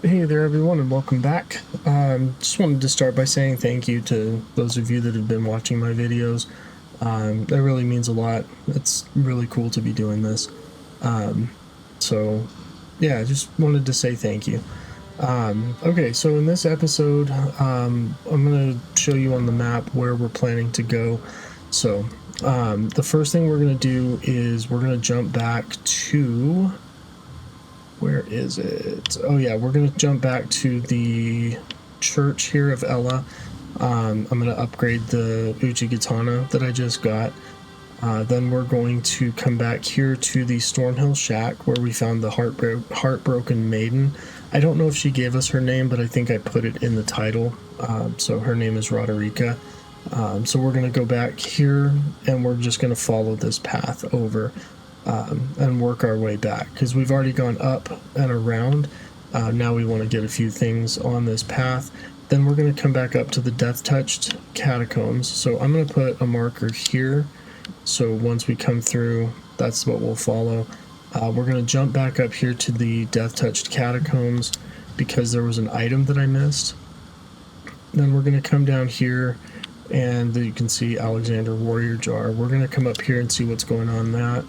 Hey there, everyone, and welcome back. Just wanted to start by saying thank you to those of you that have been watching my videos. That really means a lot. It's really cool to be doing this. Um, so, yeah, just wanted to say thank you. Okay, so in this episode, I'm going to show you on the map where we're planning to go. So, the first thing we're going to do is we're going to jump back to... Where is it? Oh yeah, we're going to jump back to the church here of Ella. I'm going to upgrade the Uchigatana that I just got. Then we're going to come back here to the Stormhill Shack where we found the Heartbroken Maiden. I don't know if she gave us her name, but I think I put it in the title. So her name is Roderica. So we're going to go back here and we're just going to follow this path over. And work our way back because we've already gone up and around. Now we want to get a few things on this path. Then we're going to come back up to the Death-Touched Catacombs. So I'm going to put a marker here. So once we come through, that's what we'll follow. We're going to jump back up here to the Death-Touched Catacombs because there was an item that I missed. Then we're going to come down here and you can see Alexander Warrior Jar. We're going to come up here and see what's going on that.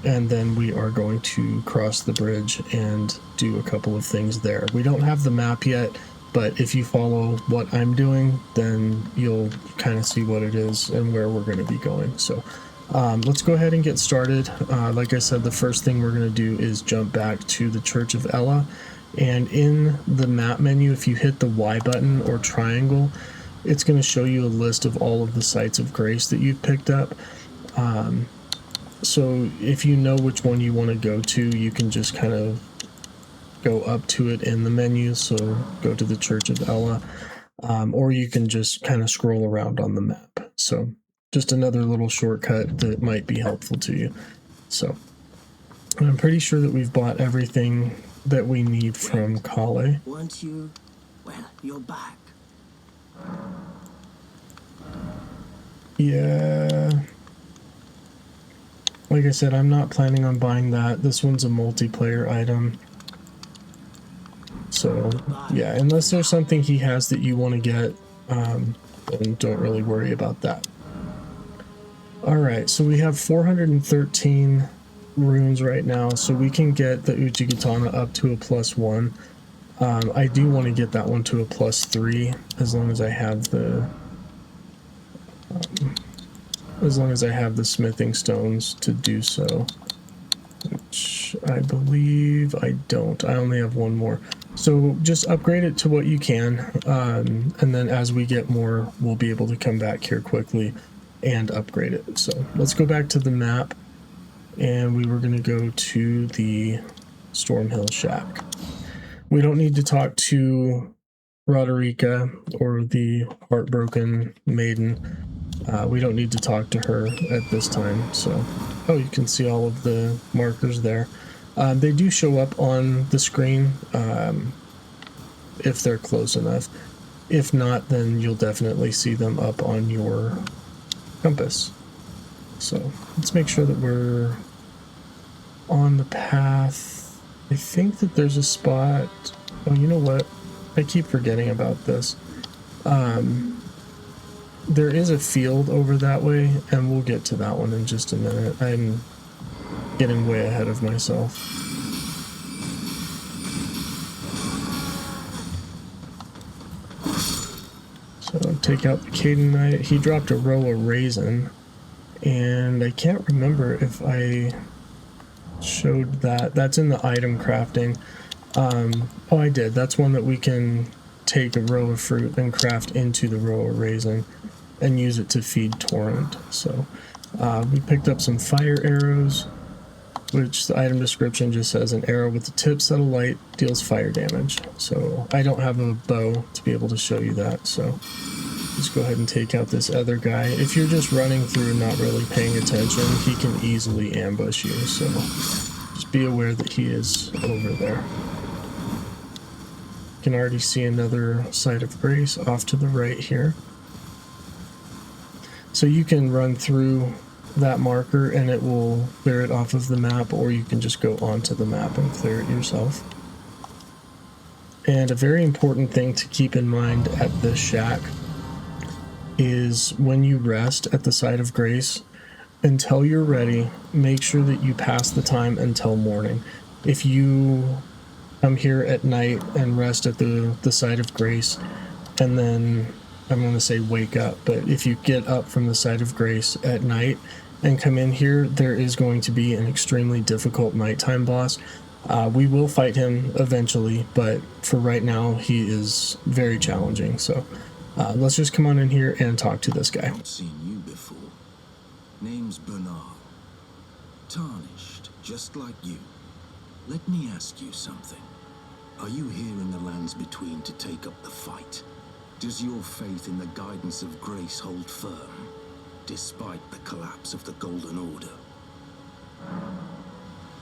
And then we are going to cross the bridge and do a couple of things there. We don't have the map yet, but if you follow what I'm doing, then you'll kind of see what it is and where we're going to be going. So let's go ahead and get started. Like I said, the first thing we're going to do is jump back to the Church of Ella. And in the map menu, if you hit the Y button or triangle, it's going to show you a list of all of the sites of grace that you've picked up. So if you know which one you want to go to, you can just kind of go up to it in the menu. So go to the Church of Ella, or you can just kind of scroll around on the map. So just another little shortcut that might be helpful to you. So I'm pretty sure that we've bought everything that we need from Kale. Once you're back. Yeah. Like I said, I'm not planning on buying that. This one's a multiplayer item. So, yeah, unless there's something he has that you want to get, then don't really worry about that. Alright, so we have 413 runes right now, so we can get the Uchigatana up to a +1. I do want to get that one to a +3, as long as I have the... as long as I have the smithing stones to do so, which I believe I don't. I only have one more. So just upgrade it to what you can, and then as we get more, we'll be able to come back here quickly and upgrade it. So let's go back to the map, and we were going to go to the Stormhill Shack. We don't need to talk to Roderica or the Heartbroken Maiden. We don't need to talk to her at this time. So, oh, you can see all of the markers there. They do show up on the screen if they're close enough. If not, then you'll definitely see them up on your compass. So let's make sure that we're on the path. I think that there's a spot. Oh, you know what? I keep forgetting about this. There is a field over that way, and we'll get to that one in just a minute. I'm getting way ahead of myself. So take out the Cadenite. He dropped a row of raisin, and I can't remember if I showed that. That's in the item crafting. Oh, I did. That's one that we can take a row of fruit and craft into the row of raisin and use it to feed Torrent. So we picked up some fire arrows, which the item description just says an arrow with the tip set of light deals fire damage. So I don't have a bow to be able to show you that, so just go ahead and take out this other guy. If you're just running through not really paying attention, he can easily ambush you, so just be aware that he is over there. You can already see another site of grace off to the right here. So you can run through that marker and it will clear it off of the map, or you can just go onto the map and clear it yourself. And a very important thing to keep in mind at this shack is when you rest at the site of grace, until you're ready, make sure that you pass the time until morning. If you come here at night and rest at the site of grace, and then I'm going to say wake up, but if you get up from the site of grace at night and come in here, there is going to be an extremely difficult nighttime boss. We will fight him eventually, but for right now, he is very challenging. So let's just come on in here and talk to this guy. I've seen you before. Name's Bernard. Tarnished, just like you. Let me ask you something. Are you here in the lands between to take up the fight? Does your faith in the guidance of grace hold firm, despite the collapse of the Golden Order?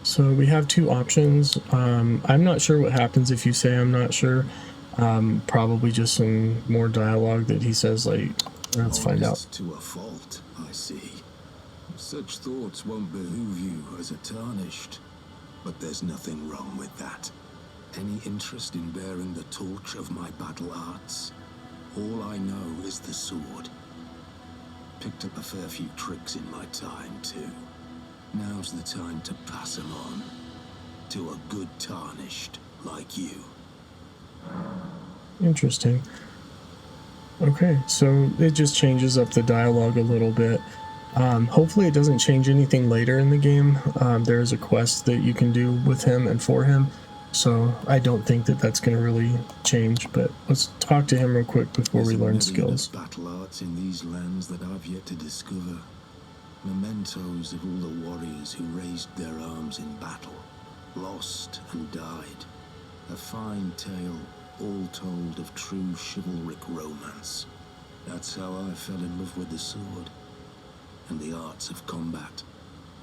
So we have two options. I'm not sure what happens if you say I'm not sure. Probably just some more dialogue that he says, like, let's find out. To a fault, I see. Such thoughts won't behoove you as a Tarnished, but there's nothing wrong with that. Any interest in bearing the torch of my battle arts? All I know is the sword. Picked up a fair few tricks in my time, too. Now's the time to pass them on. To a good Tarnished like you. Interesting. Okay, so it just changes up the dialogue a little bit. Hopefully it doesn't change anything later in the game. There is a quest that you can do with him and for him, so I don't think that that's going to really change, but let's talk to him real quick before we learn skills. Battle arts in these lands that I've yet to discover. Mementos of all the warriors who raised their arms in battle, lost and died. A fine tale, all told, of true chivalric romance. That's how I fell in love with the sword and the arts of combat.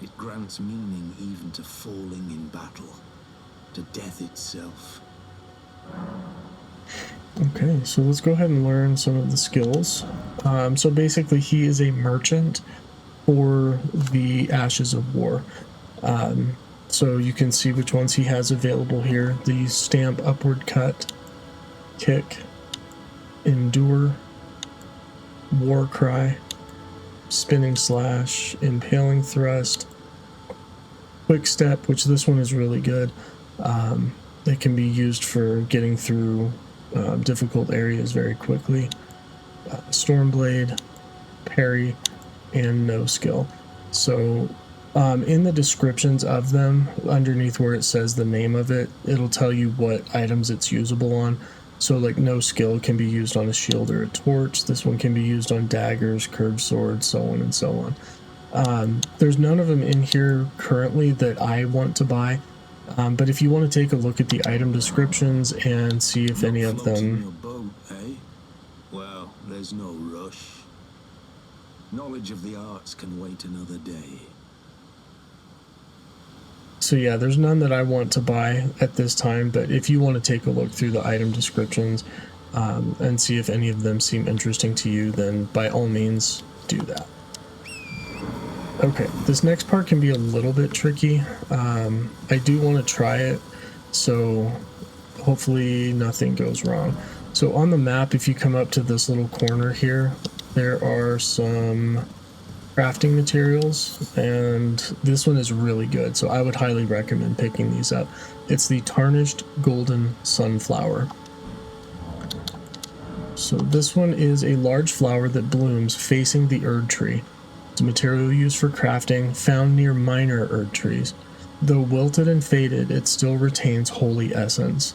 It grants meaning even to falling in battle, to death itself. Okay, so let's go ahead and learn some of the skills. So basically he is a merchant for the Ashes of War. So you can see which ones he has available here. The stamp, upward cut, kick, endure, war cry, spinning slash, impaling thrust, quick step, which this one is really good. It can be used for getting through difficult areas very quickly. Storm blade, parry, and no skill. So in the descriptions of them, underneath where it says the name of it, it'll tell you what items it's usable on. So like no skill can be used on a shield or a torch. This one can be used on daggers, curved swords, so on and so on. There's none of them in here currently that I want to buy. But if you want to take a look at the item descriptions and see if any of them... Your boat, eh? Well, there's no rush. Knowledge of the arts can wait another day. So yeah, there's none that I want to buy at this time, but if you want to take a look through the item descriptions and see if any of them seem interesting to you, then by all means do that. Okay, this next part can be a little bit tricky. I do want to try it, so hopefully nothing goes wrong. So on the map, if you come up to this little corner here, there are some crafting materials, and this one is really good, so I would highly recommend picking these up. It's the Tarnished Golden Sunflower. So this one is a large flower that blooms facing the Erd tree. It's a material used for crafting, found near minor Erd trees. Though wilted and faded, it still retains holy essence.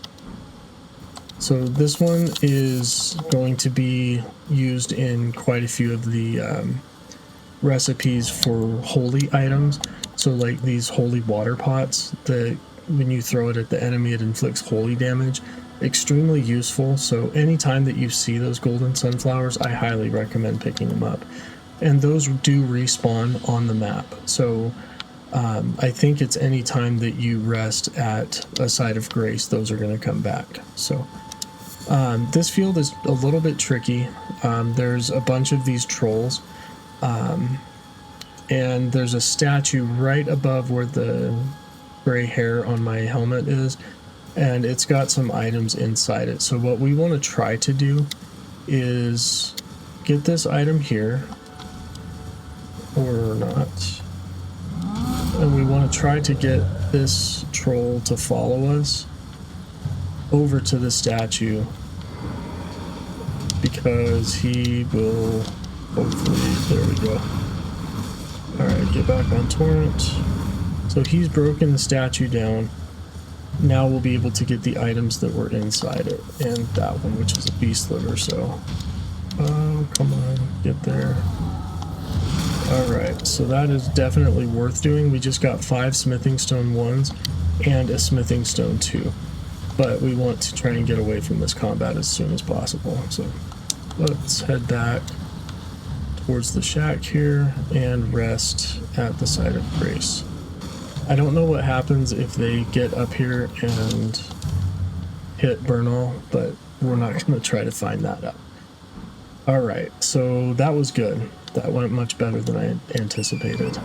So this one is going to be used in quite a few of the recipes for holy items. So like these holy water pots that when you throw it at the enemy, it inflicts holy damage. Extremely useful. So anytime that you see those golden sunflowers, I highly recommend picking them up. And those do respawn on the map. So I think it's any time that you rest at a site of grace, those are going to come back. So this field is a little bit tricky. There's a bunch of these trolls. And there's a statue right above where the gray hair on my helmet is. and it's got some items inside it. So what we want to try to do is get this item here, or not, and we want to try to get this troll to follow us over to the statue, because he will hopefully, there we go. Alright, get back on torrent. So he's broken the statue down. Now we'll be able to get the items that were inside it, and that one, which is a beast liver. So oh, come on, get there. Alright, so that is definitely worth doing. We just got 5 smithing stone 1s and a smithing stone 2. But we want to try and get away from this combat as soon as possible. So let's head back towards the shack here and rest at the site of grace. I don't know what happens if they get up here and hit Bernal, but we're not going to try to find that out. Alright, so that was good. That went much better than I anticipated.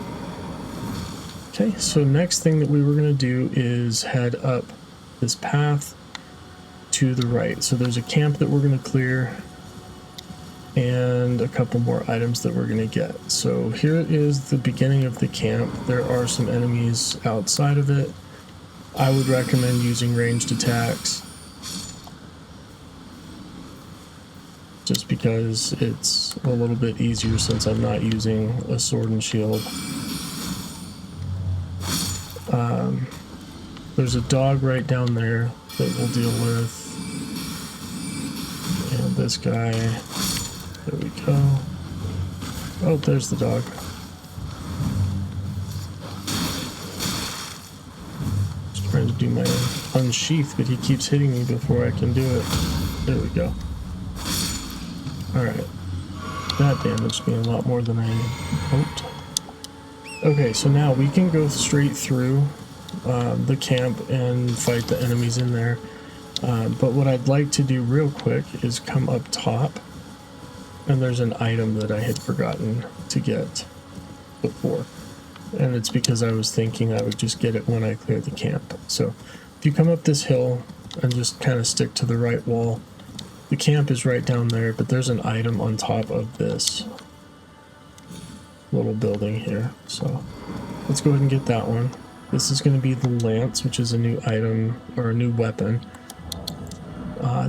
Okay, so next thing that we were going to do is head up this path to the right. So there's a camp that we're going to clear and a couple more items that we're going to get. So here is the beginning of the camp. There are some enemies outside of it. I would recommend using ranged attacks, just because it's a little bit easier since I'm not using a sword and shield. There's a dog right down there that we'll deal with. And this guy, there we go. Oh, there's the dog. Just trying to do my unsheath, but he keeps hitting me before I can do it. There we go. Alright, that damaged me a lot more than I hoped. Okay, so now we can go straight through the camp and fight the enemies in there. But what I'd like to do real quick is come up top, and there's an item that I had forgotten to get before. And it's because I was thinking I would just get it when I clear the camp. So if you come up this hill and just kind of stick to the right wall, the camp is right down there, but there's an item on top of this little building here. So let's go ahead and get that one. This is going to be the lance, which is a new item, or a new weapon.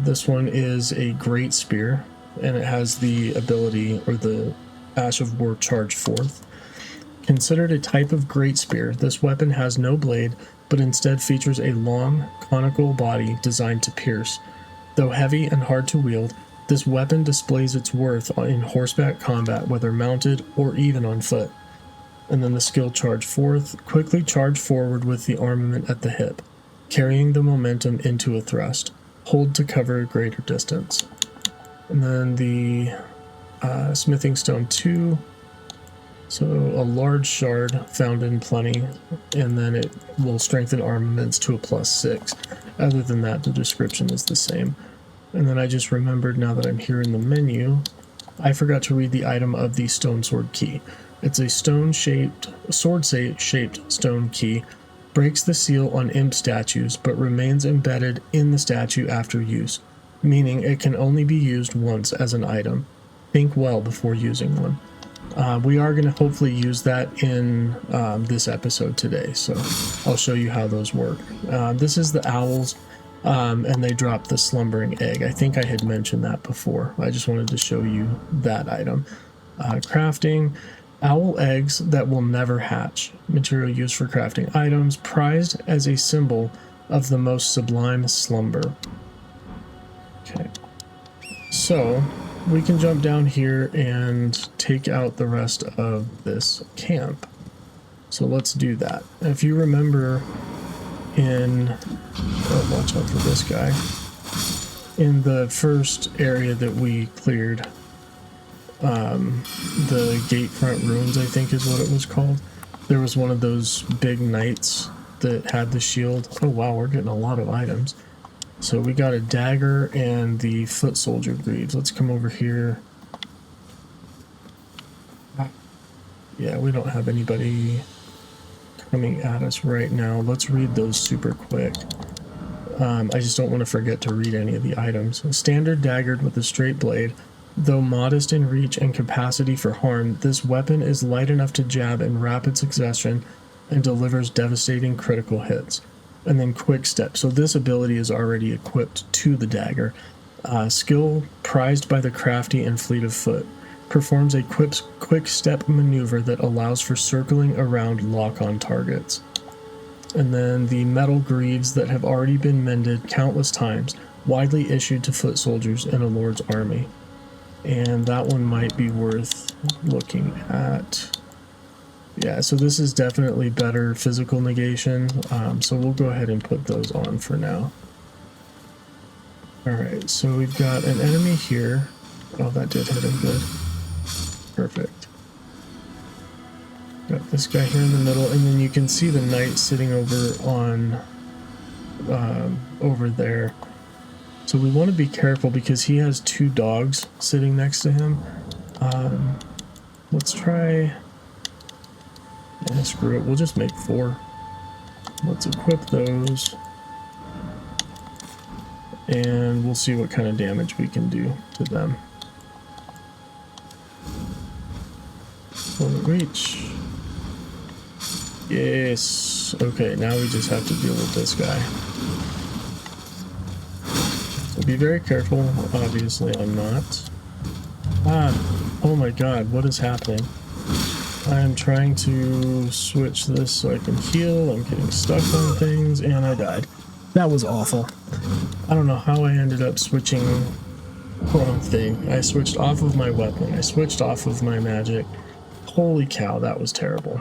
This one is a great spear, and it has the ability, or the Ash of War charge forth. Considered a type of great spear, this weapon has no blade, but instead features a long, conical body designed to pierce. Though heavy and hard to wield, this weapon displays its worth in horseback combat, whether mounted or even on foot. And then the skill charge forth, quickly charge forward with the armament at the hip, carrying the momentum into a thrust. Hold to cover a greater distance. And then the smithing stone 2, so a large shard found in plenty, and then it will strengthen armaments to a +6. Other than that, the description is the same. And then I just remembered, now that I'm here in the menu, I forgot to read the item of the stone sword key. It's a sword-shaped stone key. Breaks the seal on imp statues, but remains embedded in the statue after use, meaning it can only be used once as an item. Think well before using one. We are going to hopefully use that in this episode today, so I'll show you how those work. This is the owls, and they drop the slumbering egg. I think I had mentioned that before. I just wanted to show you that item. Crafting. Owl eggs that will never hatch. Material used for crafting items, prized as a symbol of the most sublime slumber. Okay. So, we can jump down here and take out the rest of this camp. So let's do that. If you remember oh, watch out for this guy. In the first area that we cleared, the Gatefront Ruins, I think is what it was called. There was one of those big knights that had the shield. Oh wow, we're getting a lot of items. So we got a dagger and the foot soldier greaves. Let's come over here. Yeah, we don't have anybody coming at us right now. Let's read those super quick. I just don't want to forget to read any of the items. Standard dagger with a straight blade. Though modest in reach and capacity for harm, this weapon is light enough to jab in rapid succession and delivers devastating critical hits. And then quick step. So this ability is already equipped to the dagger. Skill prized by the crafty and fleet of foot. Performs a quick step maneuver that allows for circling around lock-on targets. And then the metal greaves that have already been mended countless times, widely issued to foot soldiers in a lord's army. And that one might be worth looking at. Yeah, so this is definitely better physical negation, so we'll go ahead and put those on for now. Alright, so we've got an enemy here. Oh, that did hit him good. Perfect. Got this guy here in the middle, and then you can see the knight sitting over on over there. So we want to be careful because he has 2 dogs sitting next to him. Let's try... Yeah, screw it, we'll just make 4. Let's equip those. And we'll see what kind of damage we can do to them. Full reach. Yes. Okay, now we just have to deal with this guy. So be very careful. Obviously, I'm not. Oh my god, what is happening? I'm trying to switch this so I can heal. I'm getting stuck on things, and I died. That was awful. I don't know how I ended up switching wrong thing. I switched off of my weapon. I switched off of my magic. Holy cow, that was terrible.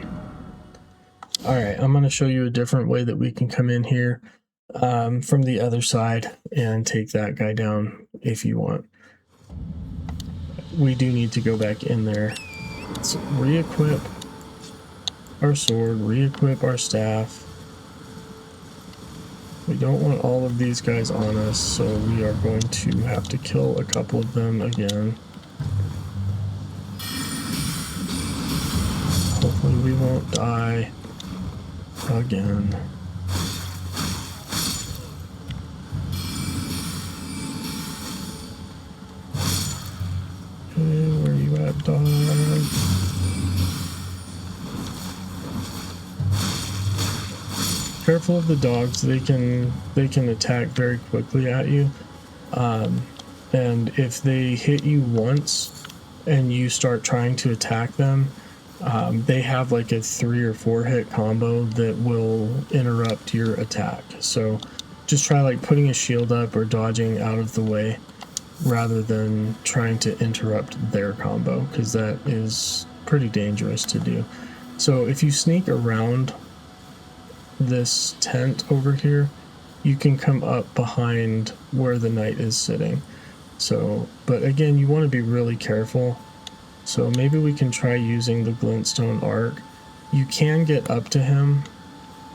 Alright, I'm going to show you a different way that we can come in here from the other side and take that guy down if you want. We do need to go back in there. Let's re-equip our sword, re-equip our staff. We don't want all of these guys on us, so we are going to have to kill a couple of them again. Hopefully we won't die again. Okay, where are you at, dog? Careful of the dogs. They can attack very quickly at you, and if they hit you once and you start trying to attack them, they have like a 3 or 4 hit combo that will interrupt your attack. So just try like putting a shield up or dodging out of the way rather than trying to interrupt their combo, because that is pretty dangerous to do. So if you sneak around this tent over here, you can come up behind where the knight is sitting. So, but again, you want to be really careful. So maybe we can try using the glintstone arc. You can get up to him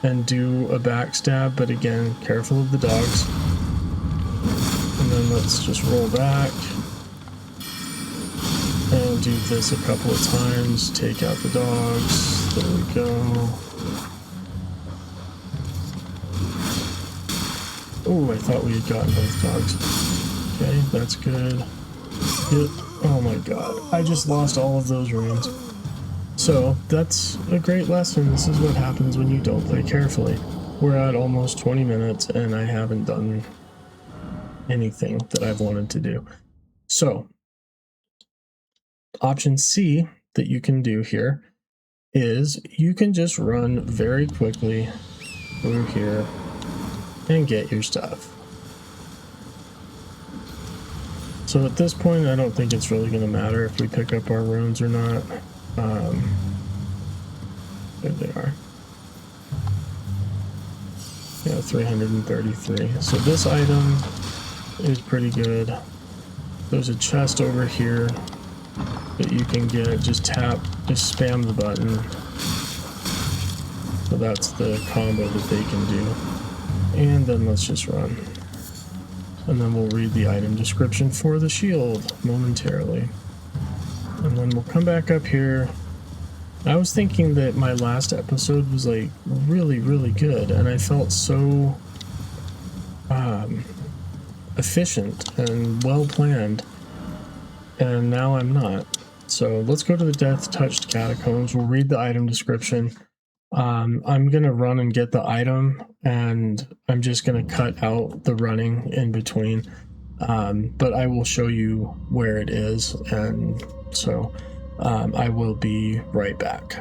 and do a backstab, but again, careful of the dogs. And then let's just roll back and do this a couple of times. Take out the dogs. There we go. Oh, I thought we had gotten both dogs. Okay, that's good. Oh my god, I just lost all of those runes. So, that's a great lesson. This is what happens when you don't play carefully. We're at almost 20 minutes and I haven't done anything that I've wanted to do. So, option C that you can do here is you can just run very quickly through here and get your stuff. So at this point, I don't think it's really going to matter if we pick up our runes or not. There they are. Yeah, 333. So this item is pretty good. There's a chest over here that you can get. Just spam the button. So that's the combo that they can do. And then let's just run. And then we'll read the item description for the shield momentarily. And then we'll come back up here. I was thinking that my last episode was like really, really good, and I felt so efficient and well planned, and now I'm not. So let's go to the Death Touched Catacombs. We'll read the item description. I'm gonna run and get the item, and I'm just gonna cut out the running in between. But I will show you where it is, and so I will be right back.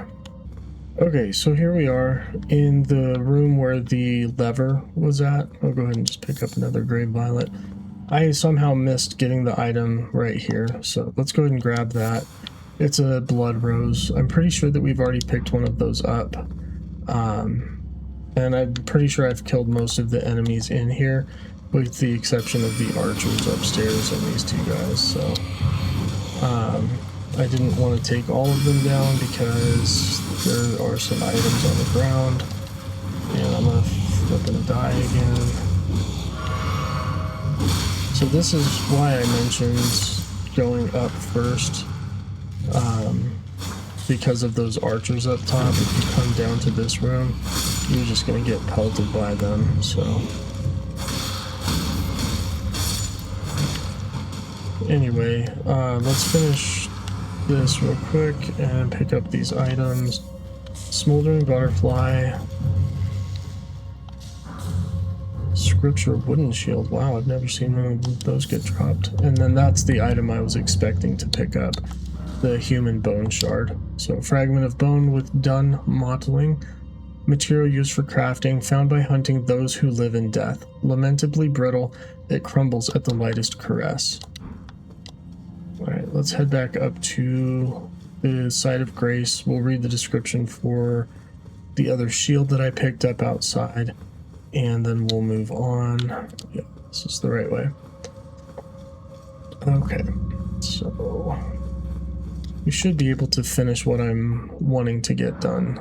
Okay, so here we are in the room where the lever was at. I'll go ahead and just pick up another Grave Violet. I somehow missed getting the item right here, so let's go ahead and grab that. It's a Blood Rose. I'm pretty sure that we've already picked one of those up. And I'm pretty sure I've killed most of the enemies in here, with the exception of the archers upstairs and these two guys, so I didn't want to take all of them down because there are some items on the ground, and I'm gonna flip and die again. So this is why I mentioned going up first, because of those archers up top. If you come down to this room, you're just gonna get pelted by them, so. Anyway, let's finish this real quick and pick up these items. Smoldering Butterfly. Scripture Wooden Shield. Wow, I've never seen one of those get dropped. And then that's the item I was expecting to pick up. The Human Bone Shard. So, fragment of bone with dun mottling. Material used for crafting, found by hunting those who live in death. Lamentably brittle, it crumbles at the lightest caress. Alright, let's head back up to the Site of Grace. We'll read the description for the other shield that I picked up outside, and then we'll move on. Yeah, this is the right way. Okay, so we should be able to finish what I'm wanting to get done,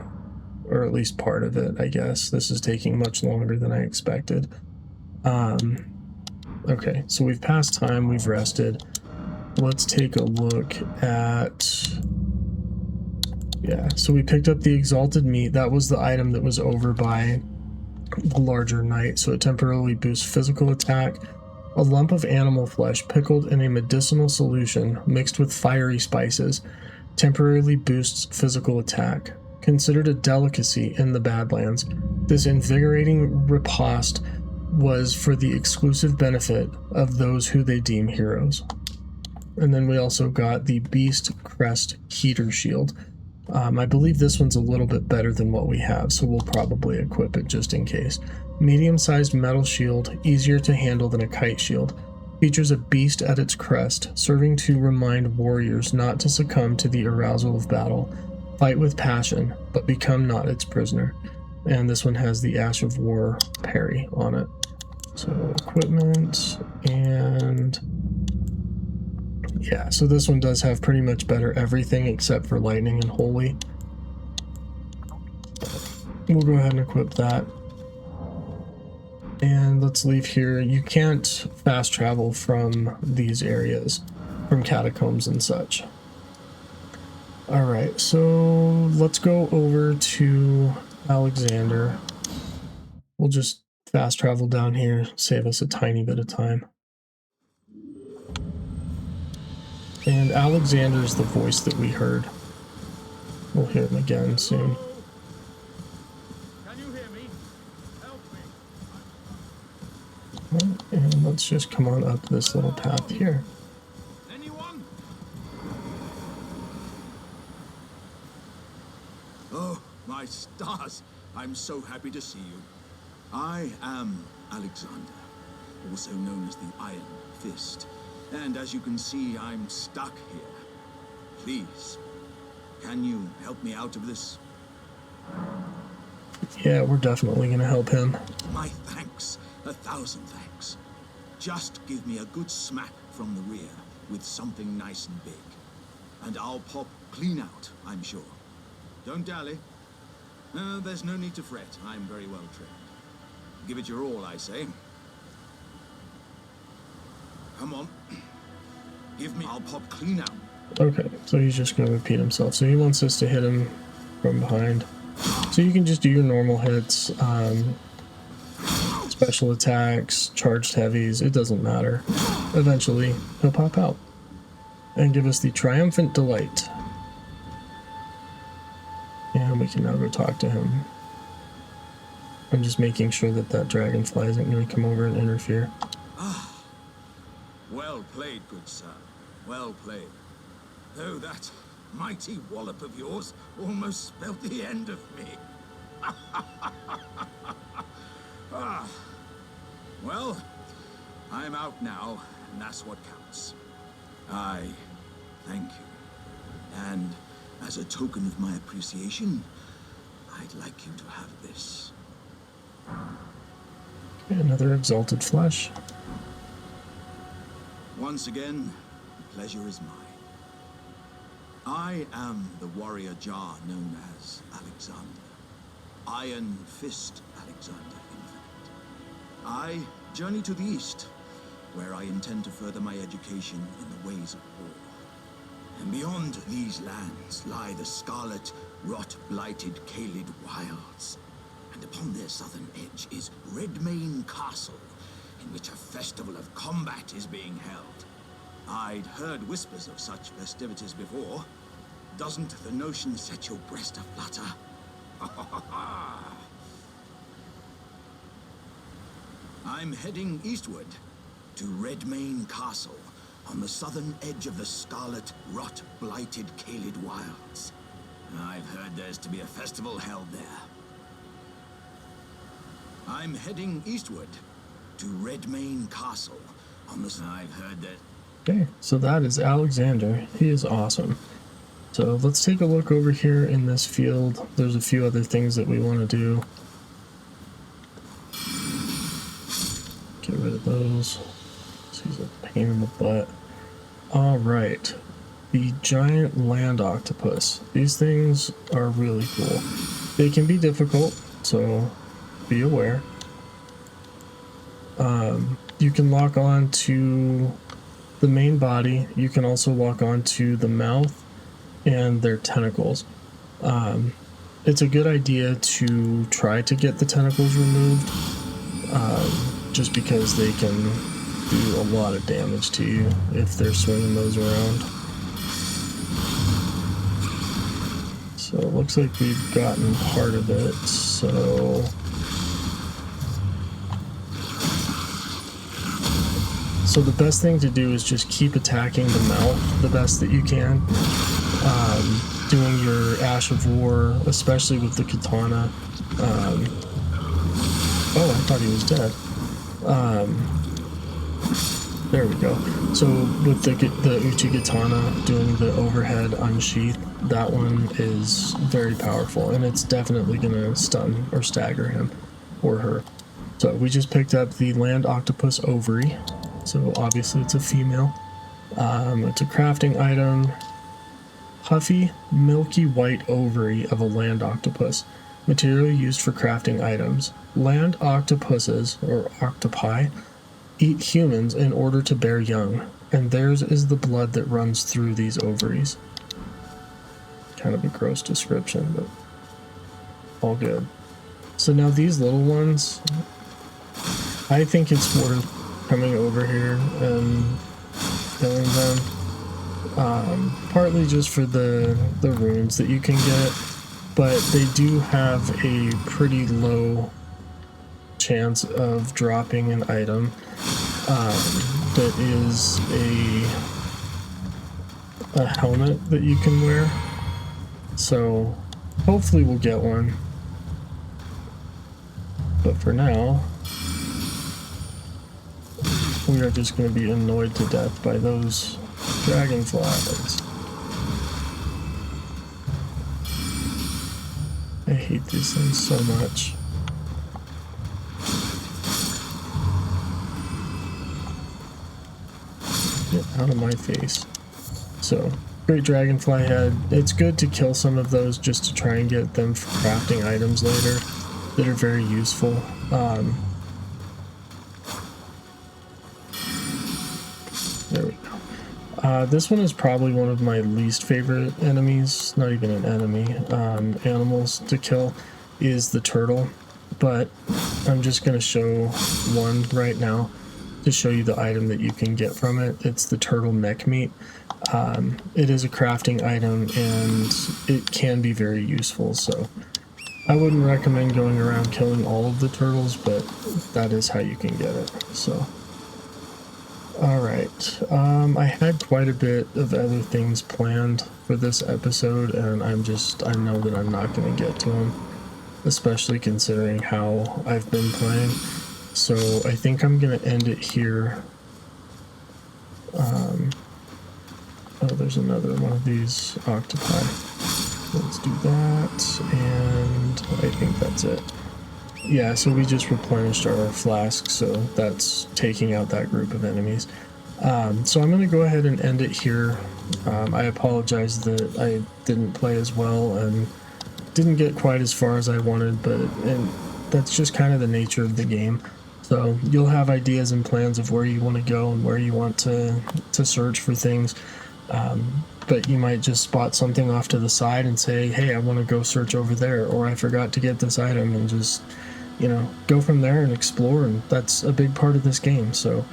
or at least part of it, I guess. This is taking much longer than I expected. Okay, so we've passed time, we've rested. Let's take a look at, yeah, so we picked up the Exalted Meat. That was the item that was over by the larger knight, so it temporarily boosts physical attack. A lump of animal flesh pickled in a medicinal solution mixed with fiery spices temporarily boosts physical attack. Considered a delicacy in the Badlands, this invigorating riposte was for the exclusive benefit of those who they deem heroes. And then we also got the Beast Crest Heater Shield. I believe this one's a little bit better than what we have, so we'll probably equip it just in case. Medium-sized metal shield, easier to handle than a kite shield. Features a beast at its crest, serving to remind warriors not to succumb to the arousal of battle. Fight with passion, but become not its prisoner. And this one has the Ash of War parry on it. So equipment, and yeah, so this one does have pretty much better everything except for lightning and holy. We'll go ahead and equip that. And let's leave here. You can't fast travel from these areas, from catacombs and such. Alright, so let's go over to Alexander. We'll just fast travel down here, save us a tiny bit of time. And Alexander's the voice that we heard. We'll hear him again soon. Can you hear me? Help me. And let's just come on up this little path here. Anyone? Oh, my stars! I'm so happy to see you. I am Alexander, also known as the Iron Fist. And as you can see, I'm stuck here. Please, can you help me out of this? Yeah, we're definitely going to help him. My thanks, 1,000 thanks. Just give me a good smack from the rear with something nice and big. And I'll pop clean out, I'm sure. Don't dally. There's no need to fret. I'm very well trained. Give it your all, I say. Come on. Give me, I'll pop clean out. Okay, so he's just going to repeat himself. So he wants us to hit him from behind. So you can just do your normal hits. It's special attacks, charged heavies, it doesn't matter. Eventually, he'll pop out and give us the triumphant delight. And we can now go talk to him. I'm just making sure that that dragonfly isn't going to come over and interfere. Well played, good sir. Well played. Though that mighty wallop of yours almost spelled the end of me. Well, I'm out now, and that's what counts. I thank you. And as a token of my appreciation, I'd like you to have this. Another exalted flesh. Once again, the pleasure is mine. I am the warrior Jar known as Alexander. Iron Fist Alexander, in fact. I journey to the east, where I intend to further my education in the ways of war. And beyond these lands lie the scarlet, rot-blighted Caelid wilds. And upon their southern edge is Redmane Castle, in which a festival of combat is being held. I'd heard whispers of such festivities before. Doesn't the notion set your breast aflutter? I'm heading eastward to Redmane Castle, on the southern edge of the scarlet, rot-blighted Caelid wilds. I've heard there's to be a festival held there. I'm heading eastward to Redmane Castle, on the... I've heard that... Okay, so that is Alexander. He is awesome. So let's take a look over here in this field. There's a few other things that we want to do. Get rid of those. He's a pain in the butt. Alright. The giant land octopus. These things are really cool. They can be difficult, so be aware. You can lock on to the main body. You can also lock on to the mouth and their tentacles. It's a good idea to try to get the tentacles removed, just because they can do a lot of damage to you if they're swinging those around. So it looks like we've gotten part of it, so... So the best thing to do is just keep attacking the mouth the best that you can. Doing your Ash of War, especially with the katana. Oh, I thought he was dead. There we go. So with the Uchi katana, doing the overhead unsheath, that one is very powerful, and it's definitely going to stun or stagger him or her. So we just picked up the land octopus ovary. So obviously it's a female. It's a crafting item. Puffy, milky white ovary of a land octopus. Material used for crafting items. Land octopuses, or octopi, eat humans in order to bear young, and theirs is the blood that runs through these ovaries. Kind of a gross description, but all good. So now these little ones, I think it's worth coming over here and killing them. Partly just for the runes that you can get, but they do have a pretty low chance of dropping an item that is a helmet that you can wear. So hopefully we'll get one. But for now, we are just going to be annoyed to death by those dragonflies. I hate these things so much. Get out of my face. So, great dragonfly head. It's good to kill some of those just to try and get them for crafting items later that are very useful. There we go. This one is probably one of my least favorite enemies, not even an enemy, animals to kill, is the turtle. but I'm just going to show one right now to show you the item that you can get from it. It's the turtle neck meat. It is a crafting item and it can be very useful, so I wouldn't recommend going around killing all of the turtles, but that is how you can get it. So alright, I had quite a bit of other things planned for this episode, and I know that I'm not going to get to them, especially considering how I've been playing. So I think I'm going to end it here. Oh, there's another one of these octopi. Let's do that, and I think that's it. Yeah, so we just replenished our flask, so that's taking out that group of enemies. So I'm going to go ahead and end it here. I apologize that I didn't play as well and didn't get quite as far as I wanted, and that's just kind of the nature of the game. So you'll have ideas and plans of where you want to go and where you want to search for things. But you might just spot something off to the side and say, hey, I want to go search over there, or I forgot to get this item, and just, you know, go from there and explore. And that's a big part of this game, so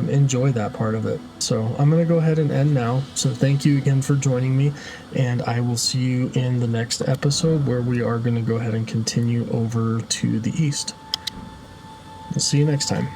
enjoy that part of it. So I'm going to go ahead and end now. So thank you again for joining me, and I will see you in the next episode where we are going to go ahead and continue over to the east. We'll see you next time.